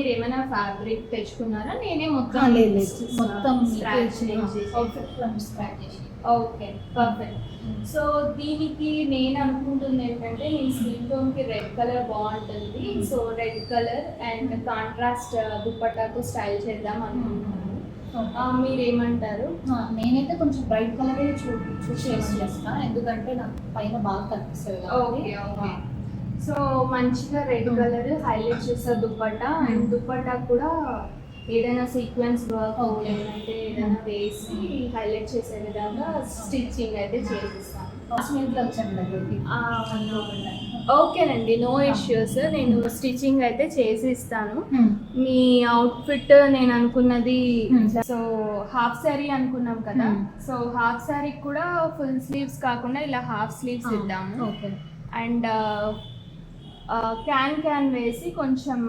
మీరు ఏమైనా ఫ్యాబ్రిక్ తెచ్చుకున్నారా? నేనే మొత్తం లేదు మొత్తం స్క్రాచ్ అవుట్ఫిట్ ఫ్రమ్ స్క్రాచ్ చేసి. Okay, perfect. సో దీనికి నేను అనుకుంటుంది ఏంటంటే, నేను స్కిన్ టోన్ కి రెడ్ కలర్ బాగుంటుంది. So red colour and contrast దుపట్టాతో స్టైల్ చేద్దాం అనుకుంటున్నాను. మీరేమంటారు? నేనైతే కొంచెం బ్రైట్ కలర్ చూస్ చేస్తాను, ఎందుకంటే నాకు పైన బాగా కనిపిస్తుంది ఓకే ఓకే. సో మంచిగా రెడ్ కలర్ హైలైట్ చేసే దుపట్టా, అండ్ దుపట్టా కూడా ఏదైనా సీక్వెన్స్ వర్క్ లేదంటే ఏదైనా వేసి హైలైట్ చేసే విధంగా స్టిచ్చింగ్ అయితే చేసిస్తాను. ఓకేనండి, నో ఇష్యూస్. నేను స్టిచ్చింగ్ అయితే చేసి ఇస్తాను. మీ అవుట్ఫిట్ నేను అనుకున్నది, సో హాఫ్ శారీ అనుకున్నాం కదా, సో హాఫ్ శారీ కూడా ఫుల్ స్లీవ్స్ కాకుండా ఇలా హాఫ్ స్లీవ్స్ ఇద్దాము. అండ్ క్యాన్ వేసి కొంచెం